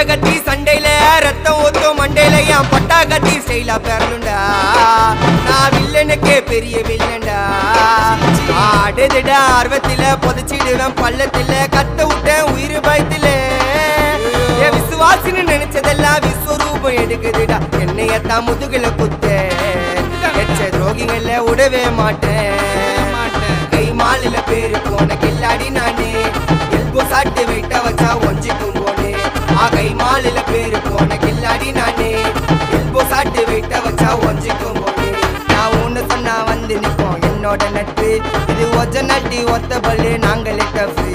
கட்டி சண்டையில ரத்தம் ஊத்தும் மண்டையில என் பட்டா கட்டி ஸ்டைலா பேரலுண்டா நான் வில்லனுக்கே பெரிய வில்லன்டா ஆடுதுடா ஆர்வத்தில புதைச்சிடுவேன் பள்ளத்தில கத்த விட்டேன் உயிர் பயத்தில என் விசுவாசின்னு நினைச்சதெல்லாம் விஸ்வரூபம் எடுக்குதுடா என்னையத்தான் முதுகுல குத்த எச்ச துரோகிகள விடவே மாட்டேன் கை மாலில பேரு போன கில்லாடி நானே எல்போ சாட்டு வெயிட்ட வச்சா ஒஞ்சிக்கும் போனே கை மாலில பேரு போன கில்லாடி நானே எல்போ சாட்டு வெயிட்ட வச்சா ஒஞ்சிக்கும் போனே நான் ஒண்ணு சொன்னா வந்து நிப்போம் என்னோட நட்பு இது ஒஜ நட்டி ஒத்த பல்லு நாங்களே டஃபு